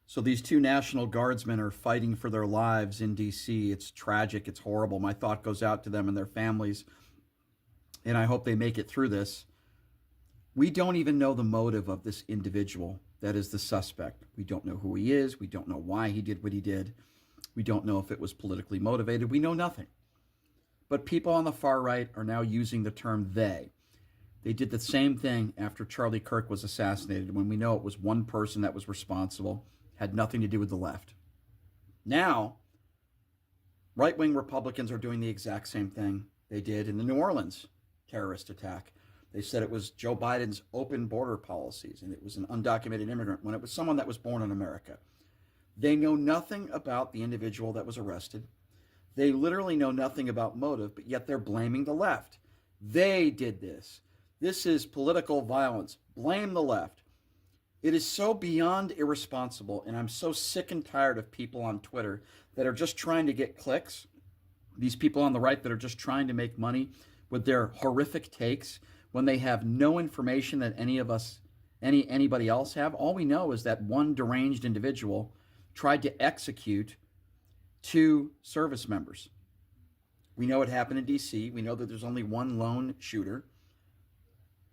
So these two National Guardsmen are fighting for their lives in D.C. It's tragic. It's horrible. My thought goes out to them and their families, and I hope they make it through this. We don't even know the motive of this individual that is the suspect. We don't know who he is. We don't know why he did what he did. We don't know if it was politically motivated. We know nothing. But people on the far right are now using the term they. They did the same thing after Charlie Kirk was assassinated, when we know it was one person that was responsible, had nothing to do with the left. Now, right-wing Republicans are doing the exact same thing they did in the New Orleans terrorist attack. They said it was Joe Biden's open border policies and it was an undocumented immigrant when it was someone that was born in America. They know nothing about the individual that was arrested. They literally know nothing about motive, but yet they're blaming the left. They did this. This is political violence. Blame the left. It is so beyond irresponsible, and I'm so sick and tired of people on Twitter that are just trying to get clicks. These people on the right that are just trying to make money with their horrific takes when they have no information that anybody else have. All we know is that one deranged individual tried to execute 2 service members. We know it happened in D.C. We know that there's only one lone shooter.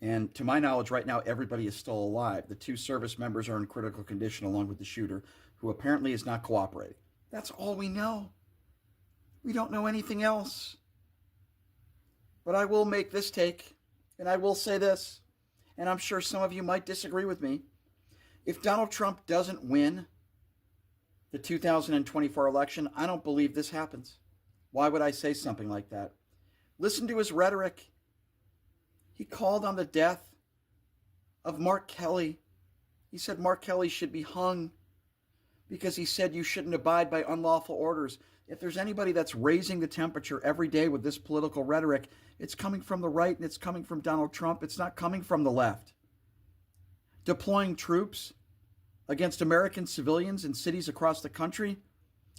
And to my knowledge, right now, everybody is still alive. The 2 service members are in critical condition along with the shooter, who apparently is not cooperating. That's all we know. We don't know anything else. But I will make this take, and I will say this, and I'm sure some of you might disagree with me. If Donald Trump doesn't win the 2024 election, I don't believe this happens. Why would I say something like that? Listen to his rhetoric. He called on the death of Mark Kelly. He said Mark Kelly should be hung because he said you shouldn't abide by unlawful orders. If there's anybody that's raising the temperature every day with this political rhetoric, it's coming from the right and it's coming from Donald Trump. It's not coming from the left. Deploying troops against American civilians in cities across the country,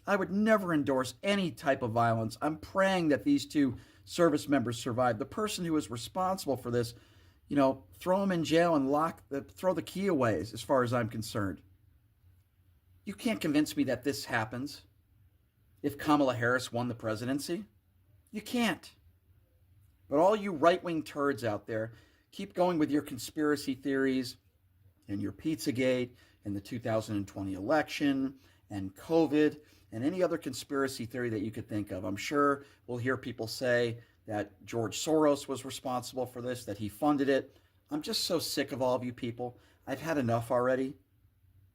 I would never endorse any type of violence. I'm praying that these 2 service members survive. The person who is responsible for this, throw him in jail and throw the key away as far as I'm concerned. You can't convince me that this happens if Kamala Harris won the presidency. You can't. But all you right-wing turds out there, keep going with your conspiracy theories and your Pizzagate and the 2020 election and COVID and any other conspiracy theory that you could think of. I'm sure we'll hear people say that George Soros was responsible for this, that he funded it. I'm just so sick of all of you people. I've had enough already.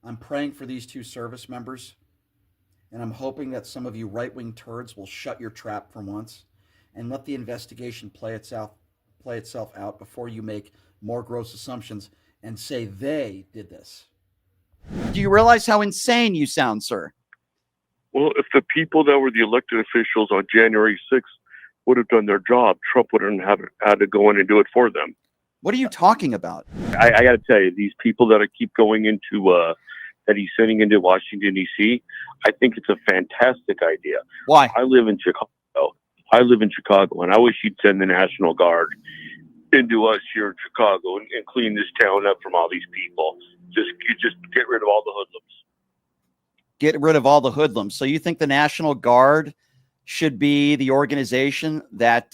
I'm praying for these 2 service members, and I'm hoping that some of you right-wing turds will shut your trap for once and let the investigation play itself out before you make more gross assumptions and say they did this. Do you realize how insane you sound, sir? Well, if the people that were the elected officials on January 6th would have done their job, Trump wouldn't have had to go in and do it for them. What are you talking about? I got to tell you, these people that keep going into, that he's sending into Washington, D.C., I think it's a fantastic idea. Why? I live in Chicago, and I wish you'd send the National Guard into us here in Chicago and clean this town up from all these people. Just get rid of all the hoodlums. Get rid of all the hoodlums. So you think the National Guard should be the organization that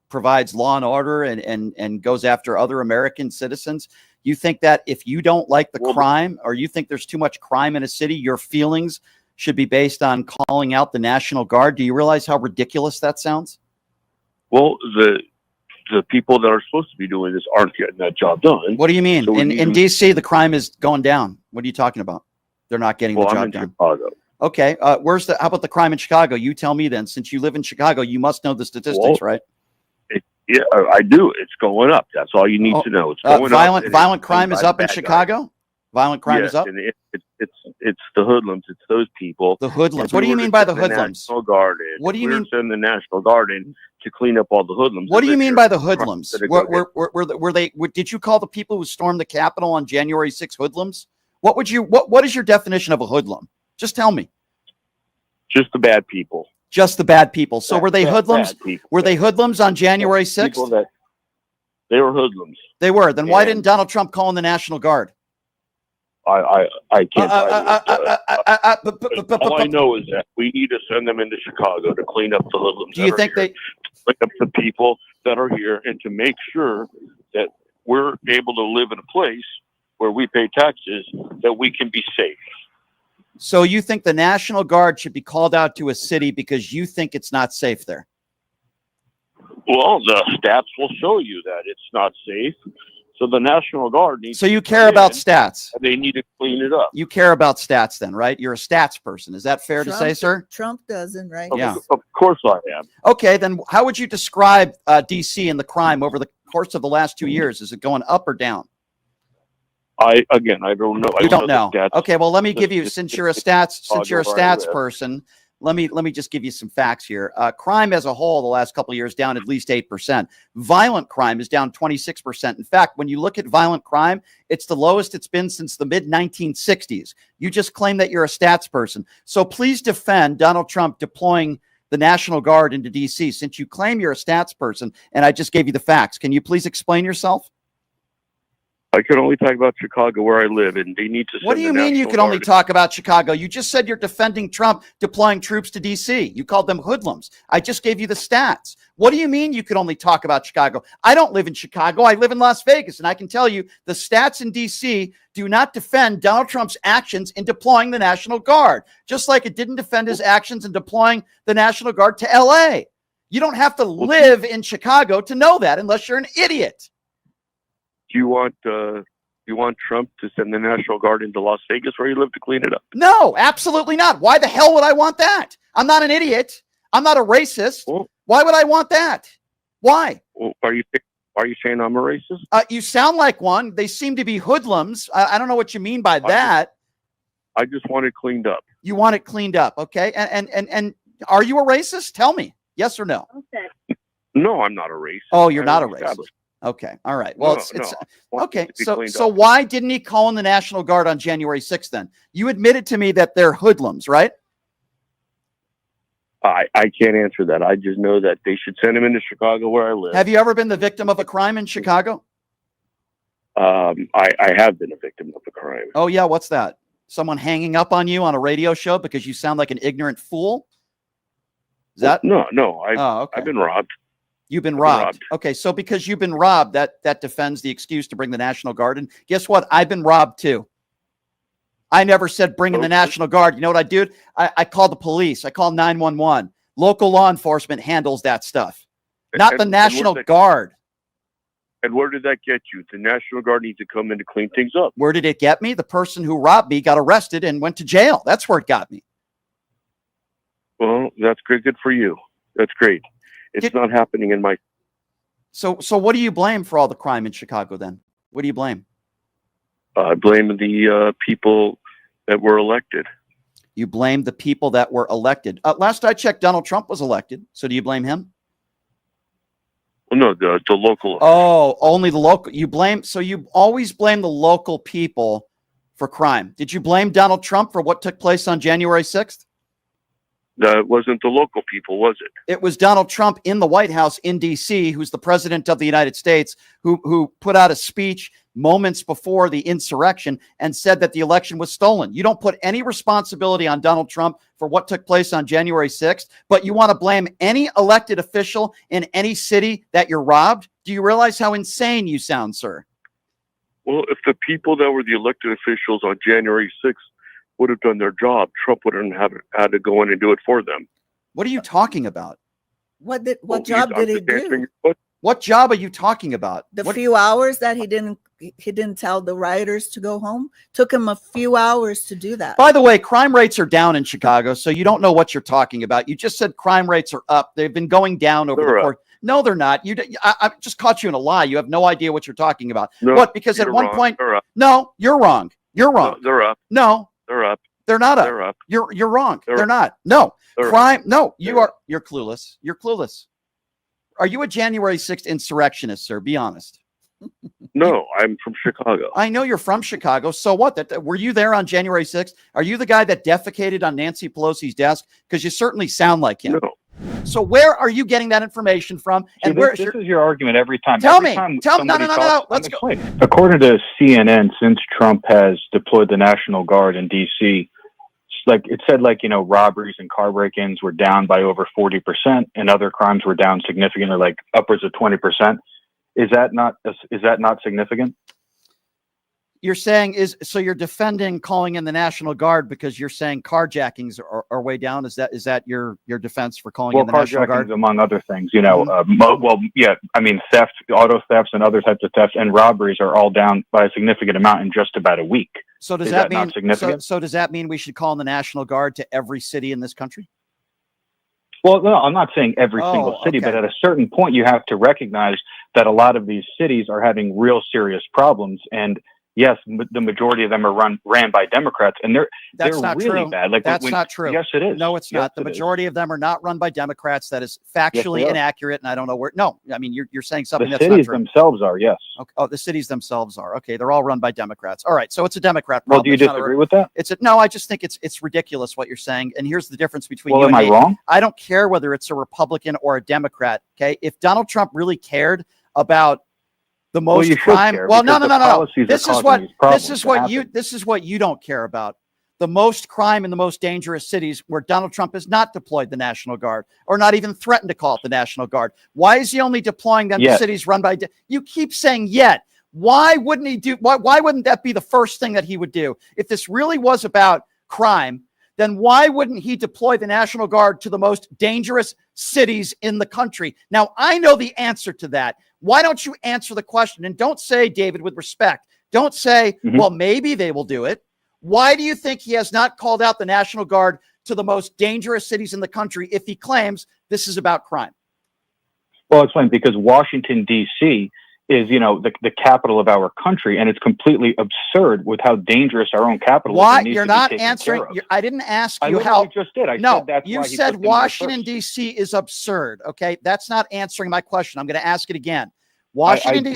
provides law and order and goes after other American citizens? You think that if you don't like the crime, or you think there's too much crime in a city, your feelings should be based on calling out the National Guard? Do you realize how ridiculous that sounds? Well, the people that are supposed to be doing this aren't getting that job done. What do you mean? So in D.C., the crime is going down. What are you talking about? They're not getting the job done. Chicago. Okay. How about the crime in Chicago? You tell me then. Since you live in Chicago, you must know the statistics, right? Yeah, I do. It's going up. That's all you need to know. It's going up. Violent It's crime is up in Chicago? Violent crime is up? And it's the hoodlums. It's those people. The hoodlums. What do you mean by the hoodlums? What do you mean? Send the National Guard in to clean up all the hoodlums. What do you mean by the hoodlums? Were they? Did you call the people who stormed the Capitol on January 6th hoodlums? What is your definition of a hoodlum? Just tell me. Just the bad people. Just the bad people. So were they hoodlums? Were they hoodlums on January 6th? They were hoodlums. They were. Then why didn't Donald Trump call in the National Guard? I can't. All I know is that we need to send them into Chicago to clean up the hoodlums. Do you think they clean up the people that are here, and to make sure that we're able to live in a place where we pay taxes, that we can be safe? So you think the National Guard should be called out to a city because you think it's not safe there? Well, the stats will show you that it's not safe. So the National Guard needs. So you care about stats? They need to clean it up. You care about stats, then, right? You're a stats person. Is that fair to say, sir? Trump doesn't, right? Yeah. Of course I am. Okay, then how would you describe DC and the crime over the course of the last 2 years? Is it going up or down? I don't know. You don't know. Stats. Okay, well, let me give you, since you're a stats person, let me just give you some facts here. Crime as a whole, the last couple of years, down at least 8%. Violent crime is down 26%. In fact, when you look at violent crime, it's the lowest it's been since the mid-1960s. You just claim that you're a stats person. So please defend Donald Trump deploying the National Guard into D.C. since you claim you're a stats person, and I just gave you the facts. Can you please explain yourself? I can only talk about Chicago, where I live, and they need to. What do you mean you can only talk about Chicago? You just said you're defending Trump deploying troops to D.C. You called them hoodlums. I just gave you the stats. What do you mean you can only talk about Chicago? I don't live in Chicago. I live in Las Vegas, and I can tell you the stats in D.C. do not defend Donald Trump's actions in deploying the National Guard, just like it didn't defend his actions in deploying the National Guard to L.A. You don't have to live in Chicago to know that unless you're an idiot. Do you want Trump to send the National Guard into Las Vegas, where you live, to clean it up? No, absolutely not. Why the hell would I want that? I'm not an idiot. I'm not a racist. Well, why would I want that? Why? Well, are you saying I'm a racist? You sound like one. They seem to be hoodlums. I don't know what you mean by that. I just want it cleaned up. You want it cleaned up, okay? And are you a racist? Tell me, yes or no. Okay. No, I'm not a racist. Oh, you're not a racist. Okay. All right. Well, it's okay. So why didn't he call in the National Guard on January 6th then? You admitted to me that they're hoodlums, right? I can't answer that. I just know that they should send him into Chicago, where I live. Have you ever been the victim of a crime in Chicago? I have been a victim of a crime. Oh, yeah. What's that? Someone hanging up on you on a radio show because you sound like an ignorant fool? Is that? No. Okay. I've been robbed. You've been robbed. Okay, so because you've been robbed, that defends the excuse to bring the National Guard in. Guess what? I've been robbed too. I never said bring in the National Guard. You know what I did? I called the police. I called 911. Local law enforcement handles that stuff, not the National Guard. And where did that get you? The National Guard needs to come in to clean things up. Where did it get me? The person who robbed me got arrested and went to jail. That's where it got me. Well, that's great. Good for you. That's great. It's not happening in my. So what do you blame for all the crime in Chicago then? What do you blame? I blame the people that were elected. You blame the people that were elected. Last I checked, Donald Trump was elected. So do you blame him? Well, no, the local. Oh, only the local. So you always blame the local people for crime. Did you blame Donald Trump for what took place on January 6th? That wasn't the local people, was it? It was Donald Trump in the White House in D.C., who's the president of the United States, who put out a speech moments before the insurrection and said that the election was stolen. You don't put any responsibility on Donald Trump for what took place on January 6th, but you want to blame any elected official in any city that you're robbed? Do you realize how insane you sound, sir? Well, if the people that were the elected officials on January 6th would have done their job, Trump wouldn't have had to go in and do it for them. What are you talking about? What job did he do? What job are you talking about? The few hours that he didn't tell the rioters to go home. Took him a few hours to do that. By the way, crime rates are down in Chicago, so you don't know what you're talking about. You just said crime rates are up. They've been going down over the course. No, they're not. I just caught you in a lie. You have no idea what you're talking about. No, what? Because at one point, no, you're wrong. You're wrong. No, they're up. No. They're up. They're not up. They're up. You're wrong. They're not. No. Crime. No, you're clueless. You're clueless. Are you a January 6th insurrectionist, sir? Be honest. No, I'm from Chicago. I know you're from Chicago. So what? Were you there on January 6th? Are you the guy that defecated on Nancy Pelosi's desk? Because you certainly sound like him. So where are you getting that information from? And this is your argument every time. Tell every me. Time No. Let's go. According to CNN, since Trump has deployed the National Guard in D.C., like it said, like, you know, robberies and car break-ins were down by over 40%, and other crimes were down significantly, like upwards of 20%. Is that not significant? You're saying so you're defending calling in the National Guard because you're saying carjackings are way down. Is that your defense for calling in the National Guard? Among other things, you know, I mean, theft, auto thefts, and other types of thefts and robberies are all down by a significant amount in just about a week. So does that mean not significant? So does that mean we should call in the National Guard to every city in this country? Well, no, I'm not saying every single city, okay. but at a certain point, you have to recognize that a lot of these cities are having real serious problems. And yes, the majority of them are ran by Democrats, and they're not really true. bad. Like that's not true. Yes, it is. No, it's not. The majority of them are not run by Democrats. That is factually inaccurate, and I don't know where. No, I mean you're saying something that's not true. The cities themselves are, yes. Okay. Oh, the cities themselves are. Okay, they're all run by Democrats. All right, so it's a Democrat problem. Well, do you disagree with that? No, I just think it's ridiculous what you're saying. And here's the difference between you and me. Am I wrong? I don't care whether it's a Republican or a Democrat. Okay, if Donald Trump really cared about the most crime. Well, no. This is what you don't care about. The most crime in the most dangerous cities where Donald Trump has not deployed the National Guard or not even threatened to call it the National Guard. Why is he only deploying them to cities run by? You keep saying yet. Why wouldn't he do? Why wouldn't that be the first thing that he would do? If this really was about crime, then why wouldn't he deploy the National Guard to the most dangerous cities in the country? Now, I know the answer to that. Why don't you answer the question? And don't say, David, with respect, don't say, well, maybe they will do it. Why do you think he has not called out the National Guard to the most dangerous cities in the country if he claims this is about crime? Well, explain, because Washington, D.C. is, you know, the capital of our country, and it's completely absurd with how dangerous our own capital is. Why you're not answering? I didn't ask you how. I just did. You said Washington D.C. is absurd. Okay, that's not answering my question. I'm going to ask it again. Washington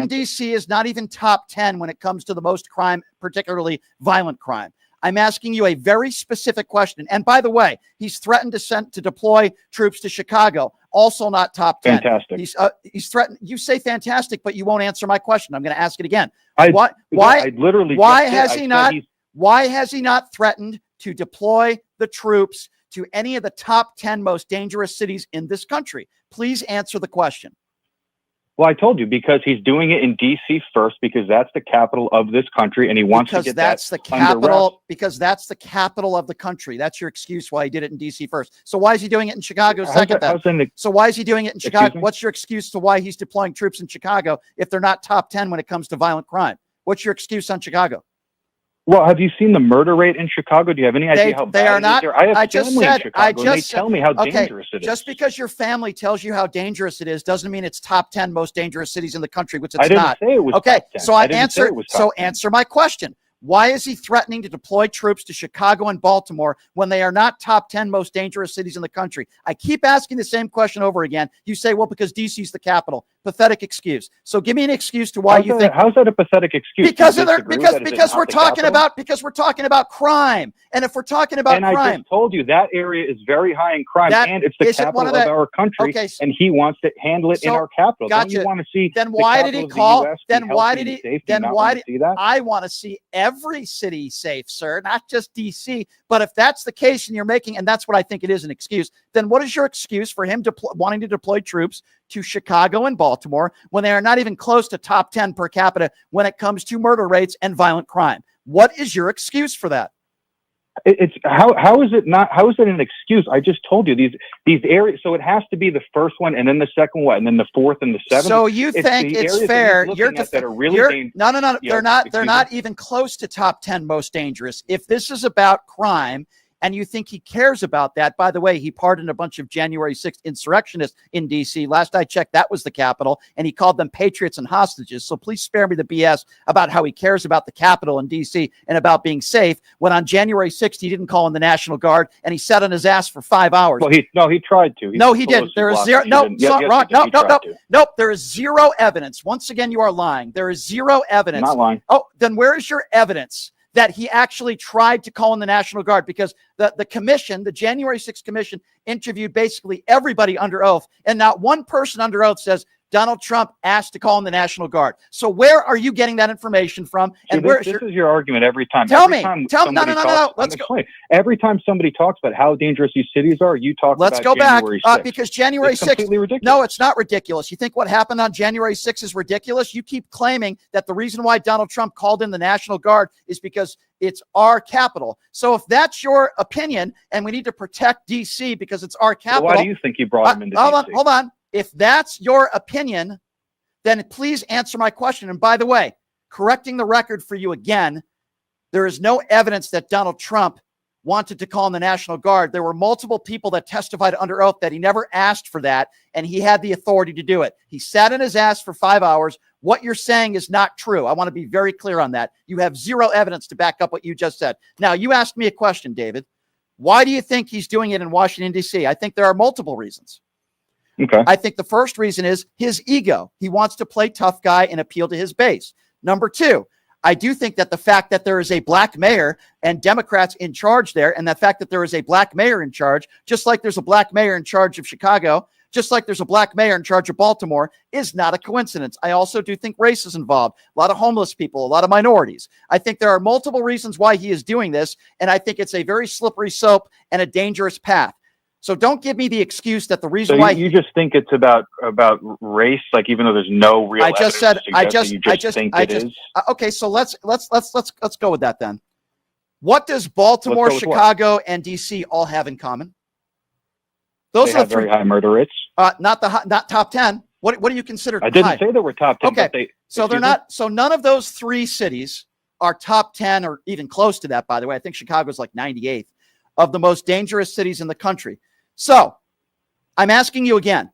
D.C. is not even top 10 when it comes to the most crime, particularly violent crime. I'm asking you a very specific question. And by the way, he's threatened to deploy troops to Chicago. Also not top 10. Fantastic. He's threatened. You say fantastic, but you won't answer my question. I'm going to ask it again. Why has he not threatened to deploy the troops to any of the top 10 most dangerous cities in this country? Please answer the question. Well, I told you, because he's doing it in D.C. first, because that's the capital of this country, and he wants to get that's the capital. Because that's the capital of the country. That's your excuse why he did it in D.C. first. So why is he doing it in Chicago second? So why is he doing it in Chicago? What's your excuse to why he's deploying troops in Chicago if they're not top 10 when it comes to violent crime? What's your excuse on Chicago? Well, have you seen the murder rate in Chicago? Do you have any idea how bad it is there? I have family in Chicago, and they tell me how dangerous it is. Just because your family tells you how dangerous it is doesn't mean it's top 10 most dangerous cities in the country, which it's not. I didn't say it was okay, top 10. So answer my question. Why is he threatening to deploy troops to Chicago and Baltimore when they are not top 10 most dangerous cities in the country? I keep asking the same question over again. You say, well, because DC is the capital. Pathetic excuse. So give me an excuse to why you think. How's that a pathetic excuse? Because we're talking about crime. And if we're talking about crime. I just told you that area is very high in crime, and it's the capital of our country. Okay, and he wants to handle it in our capital. Gotcha. Don't you want to see? Then why did he call? Then why did he? Then why did I want to see every city safe, sir, not just DC. But if that's the case and you're making, and that's what I think it is, an excuse, then what is your excuse for him wanting to deploy troops to Chicago and Baltimore when they are not even close to top 10 per capita when it comes to murder rates and violent crime? What is your excuse for that? It's how is it not? How is it an excuse? I just told you these areas. So it has to be the first one, and then the second one, and then the fourth, and the seventh. So you think it's fair? No. They're not even close to top 10 most dangerous. If this is about crime, and you think he cares about that. By the way, he pardoned a bunch of January 6th insurrectionists in D.C. Last I checked, that was the Capitol, and he called them patriots and hostages. So please spare me the BS about how he cares about the Capitol in D.C. and about being safe, when on January 6th, he didn't call in the National Guard, and he sat on his ass for 5 hours. Well, he tried to. He didn't. There is zero. Nope. There is zero evidence. Once again, you are lying. There is zero evidence. I'm not lying. Oh, then where is your evidence that he actually tried to call in the National Guard, because the commission, the January 6th commission, interviewed basically everybody under oath, and not one person under oath says Donald Trump asked to call in the National Guard. So where are you getting that information from? And this is your argument every time. Tell every me. Time Tell me. No. Let's go. Every time somebody talks about how dangerous these cities are, you talk Let's about January 6th. Because January 6th. Completely ridiculous. No, it's not ridiculous. You think what happened on January 6th is ridiculous? You keep claiming that the reason why Donald Trump called in the National Guard is because it's our capital. So if that's your opinion, and we need to protect D.C. because it's our capital. Well, why do you think you brought him into D.C.? Hold on. If that's your opinion, then please answer my question. And by the way, correcting the record for you again, there is no evidence that Donald Trump wanted to call in the National Guard. There were multiple people that testified under oath that he never asked for that, and he had the authority to do it. He sat in his ass for 5 hours. What you're saying is not true. I want to be very clear on that. You have zero evidence to back up what you just said. Now, you asked me a question, David. Why do you think he's doing it in Washington, D.C.? I think there are multiple reasons. Okay. I think the first reason is his ego. He wants to play tough guy and appeal to his base. Number two, I do think that the fact that there is a black mayor and Democrats in charge there, and the fact that there is a black mayor in charge, just like there's a black mayor in charge of Chicago, just like there's a black mayor in charge of Baltimore, is not a coincidence. I also do think race is involved. A lot of homeless people, a lot of minorities. I think there are multiple reasons why he is doing this, and I think it's a very slippery slope and a dangerous path. So don't give me the excuse that the reason why you just think it's about race, like even though there's no real evidence to suggest that it is. Okay, so let's go with that then. What does Baltimore, Chicago, and DC all have in common? Those are the three. Very high murder rates. Not top 10. What do you consider? I didn't say they were top 10. Okay, so they're not. So none of those three cities are top 10 or even close to that. By the way, I think Chicago's like 98th of the most dangerous cities in the country. So I'm asking you again,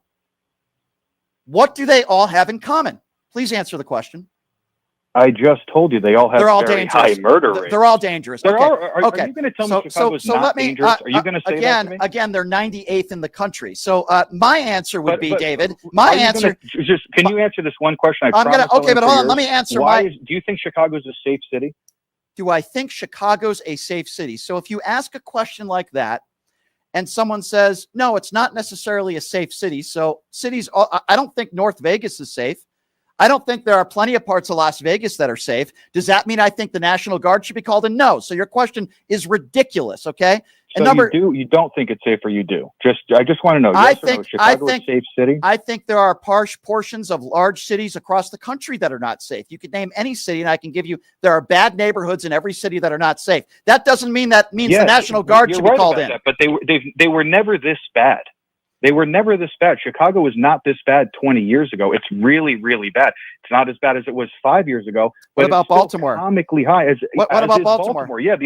what do they all have in common? Please answer the question. I just told you they all have very high murder rates. They're all dangerous. Okay. Are you going to tell me Chicago's not dangerous? Are you going to say that to me? Again, they're 98th in the country. So my answer would be, David, my answer. Can you answer this one question? Okay, but hold on. Let me answer. Do you think Chicago's a safe city? Do I think Chicago's a safe city? So if you ask a question like that, and someone says, no, it's not necessarily a safe city. So cities, I don't think North Vegas is safe. I don't think there are plenty of parts of Las Vegas that are safe. Does that mean I think the National Guard should be called in? No. So your question is ridiculous. Okay. So you don't think it's safe, or you do? I just want to know. Yes or no, Chicago is a safe city? I think there are portions of large cities across the country that are not safe. You could name any city, and I can give you, there are bad neighborhoods in every city that are not safe. That doesn't mean the National Guard should be called in. But they were never this bad. They were never this bad. Chicago was not this bad 20 years ago. It's really, really bad. It's not as bad as it was 5 years ago. But what about Baltimore? Comically high. What about Baltimore? Yeah,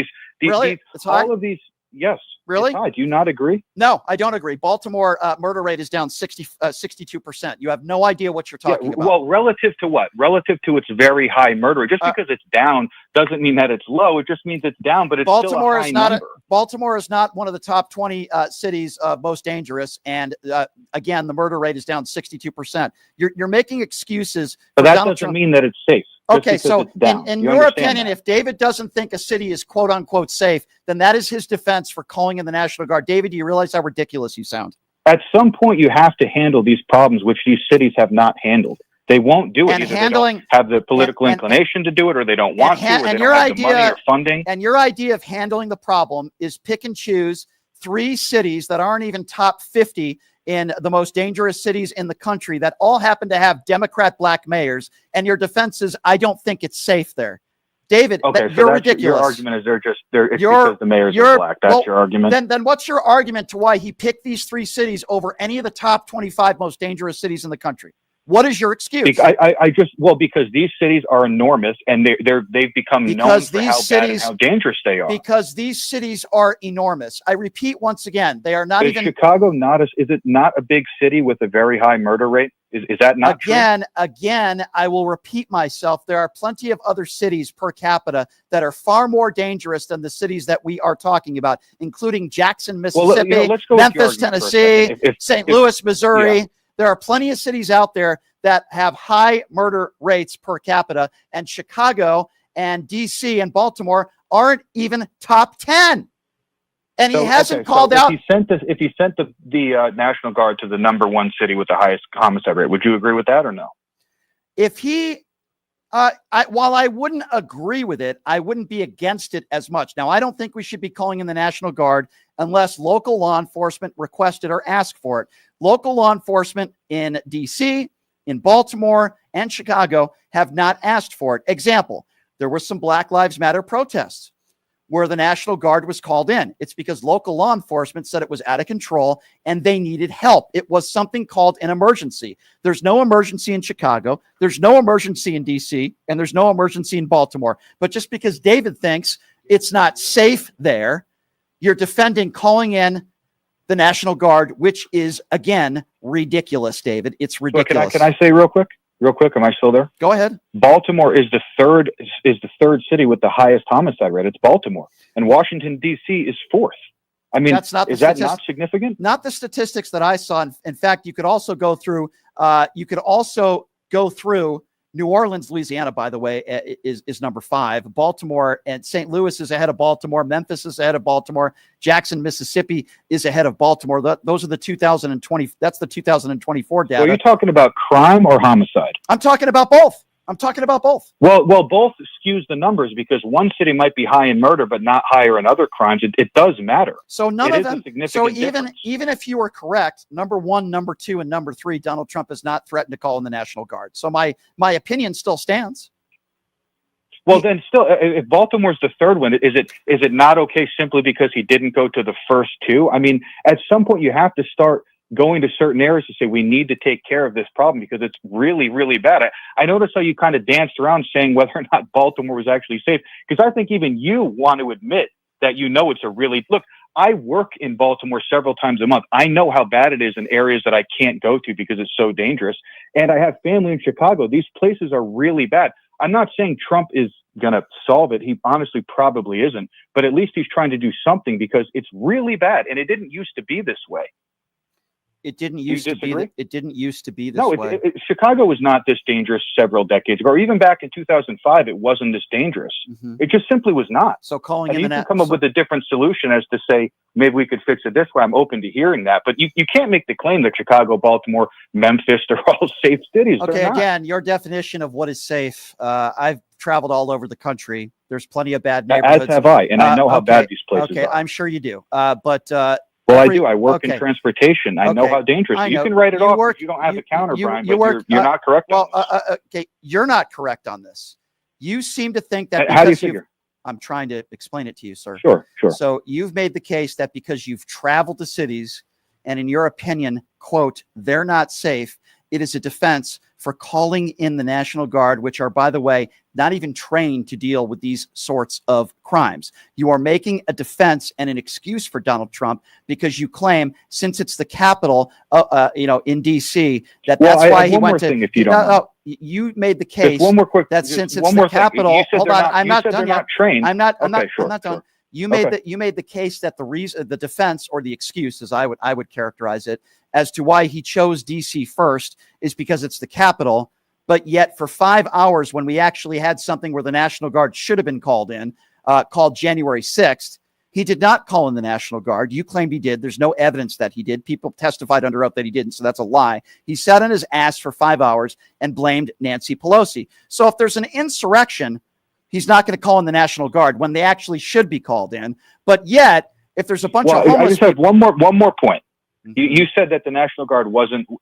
really? All of these. Yes. Really? Do you not agree? No, I don't agree. Baltimore murder rate is down 62%. You have no idea what you're talking about. Well, relative to what? Relative to its very high murder rate. Just because it's down doesn't mean that it's low. It just means it's down, but it's still a high number. Baltimore is not one of the top 20 cities most dangerous. And again, the murder rate is down 62%. You're making excuses. But that doesn't mean that it's safe. Okay, so in your opinion, if David doesn't think a city is quote unquote safe, then that is his defense for calling in the National Guard. David, do you realize how ridiculous you sound? At some point, you have to handle these problems, which these cities have not handled. They won't do it. Either they don't have the political inclination to do it, or they don't want to, or they don't have the money or funding. And your idea of handling the problem is pick and choose three cities that aren't even top 50 in the most dangerous cities in the country that all happen to have Democrat black mayors. And your defense is, I don't think it's safe there. David, you're ridiculous. Your argument is it's because the mayors are black. That's your argument. Then what's your argument to why he picked these three cities over any of the top 25 most dangerous cities in the country? What is your excuse? Because these cities are enormous, and they've become known for how bad and how dangerous they are. Because these cities are enormous. I repeat once again, they are not even. Chicago is it not a big city with a very high murder rate? Is that not true? Again, I will repeat myself. There are plenty of other cities per capita that are far more dangerous than the cities that we are talking about, including Jackson, Mississippi, Memphis, Tennessee, St. Louis, Missouri. Yeah. There are plenty of cities out there that have high murder rates per capita, and Chicago and DC and Baltimore aren't even top 10. And he hasn't called out. If he sent the National Guard to the #1 city with the highest homicide rate, would you agree with that or no? If he, while I wouldn't agree with it, I wouldn't be against it as much. Now, I don't think we should be calling in the National Guard unless local law enforcement requested or asked for it. Local law enforcement in DC, in Baltimore, and Chicago have not asked for it. Example, there were some Black Lives Matter protests where the National Guard was called in. It's because local law enforcement said it was out of control and they needed help. It was something called an emergency. There's no emergency in Chicago. There's no emergency in DC, and there's no emergency in Baltimore. But just because David thinks it's not safe there, you're defending calling in the National Guard, which is, again, ridiculous, David. It's ridiculous. Can I say real quick? Real quick, am I still there? Go ahead. Baltimore is the third city with the highest homicide rate. It's Baltimore, and Washington D.C. is fourth. I mean, is that not significant? Not the statistics that I saw. In fact, you could also go through. New Orleans, Louisiana, by the way, is number 5. Baltimore and St. Louis is ahead of Baltimore. Memphis is ahead of Baltimore. Jackson, Mississippi is ahead of Baltimore. Those are the 2020. That's the 2024 data. So are you talking about crime or homicide? I'm talking about both. Well, both skews the numbers because one city might be high in murder, but not higher in other crimes. It does matter. So none of them. So difference. even if you were correct, #1, #2, and #3, Donald Trump has not threatened to call in the National Guard. So my opinion still stands. Well, then still, if Baltimore's the third one, is it not okay simply because he didn't go to the first 2? I mean, at some point you have to start going to certain areas to say we need to take care of this problem because it's really, really bad. I noticed how you kind of danced around saying whether or not Baltimore was actually safe, because I think even you want to admit that it's a really look. I work in Baltimore several times a month. I know how bad it is in areas that I can't go to because it's so dangerous. And I have family in Chicago. These places are really bad. I'm not saying Trump is going to solve it. He honestly probably isn't, but at least he's trying to do something because it's really bad. And it didn't used to be this way. It didn't used to be. It didn't used to be this way. Chicago was not this dangerous several decades ago, or even back in 2005. It wasn't this dangerous. Mm-hmm. It just simply was not. So calling in you can come up with a different solution as to say maybe we could fix it this way. I'm open to hearing that, but you can't make the claim that Chicago, Baltimore, Memphis, they're all safe cities. Okay, again, your definition of what is safe. I've traveled all over the country. There's plenty of bad neighborhoods. As have I, and I know how bad these places are. I'm sure you do. Well, I do. I work in transportation. I know how dangerous. You can write it off if you don't have a counter, Brian, but you're not correct. Well, okay, you're not correct on this. You seem to think that how do you figure? I'm trying to explain it to you, sir. Sure. So you've made the case that because you've traveled to cities and in your opinion, quote, they're not safe, it is a defense for calling in the National Guard, which are, by the way, not even trained to deal with these sorts of crimes. You are making a defense and an excuse for Donald Trump because you claim, since it's the capital, in D.C., that's why he went to. If you don't know. You made the case that since it's the capital. Hold on, I'm not done yet. I'm not done. You made the case that the defense, or the excuse, as I would characterize it, as to why he chose DC first is because it's the capital. But yet for 5 hours, when we actually had something where the National Guard should have been called in, called January 6th, he did not call in the National Guard. You claimed he did. There's no evidence that he did. People testified under oath that he didn't, so that's a lie. He sat on his ass for 5 hours and blamed Nancy Pelosi. So if there's an insurrection, he's not going to call in the National Guard when they actually should be called in. But yet, if there's a bunch of homeless I just have one more point. You said that the National Guard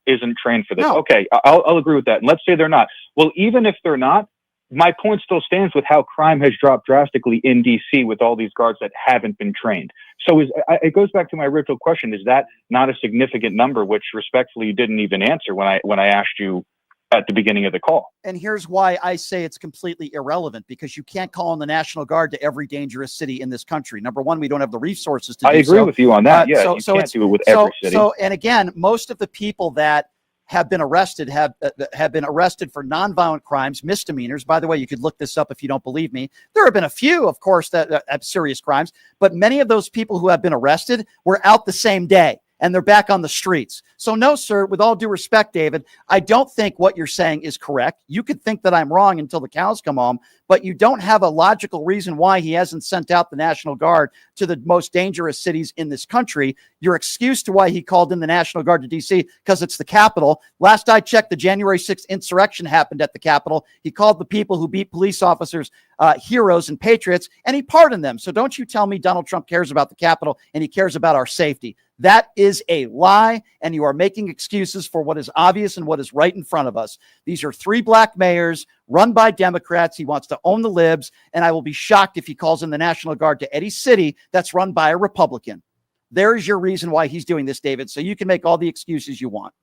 isn't trained for this. No. Okay, I'll agree with that. And let's say they're not. Well, even if they're not, my point still stands with how crime has dropped drastically in D.C. with all these guards that haven't been trained. So it goes back to my original question: is that not a significant number? Which, respectfully, you didn't even answer when I asked you at the beginning of the call. And here's why I say it's completely irrelevant, because you can't call in the National Guard to every dangerous city in this country. Number one, we don't have the resources to do so. I agree with you on that. You can't do it with every city. And again, most of the people that have been arrested have been arrested for nonviolent crimes, misdemeanors. By the way, you could look this up if you don't believe me. There have been a few, of course, that have serious crimes, but many of those people who have been arrested were out the same day. and they're back on the streets. So no, sir, with all due respect, David, I don't think what you're saying is correct. You could think that I'm wrong until the cows come home, but you don't have a logical reason why he hasn't sent out the National Guard to the most dangerous cities in this country. Your excuse to why he called in the National Guard to D.C. because it's the Capitol. Last I checked, the January 6th insurrection happened at the Capitol. He called the people who beat police officers heroes and patriots, and he pardoned them. So don't you tell me Donald Trump cares about the Capitol and he cares about our safety. That is a lie, and you are making excuses for what is obvious and what is right in front of us. These are 3 black mayors run by Democrats. He wants to own the libs, and I will be shocked if he calls in the National Guard to any city that's run by a Republican. There is your reason why he's doing this, David, so you can make all the excuses you want.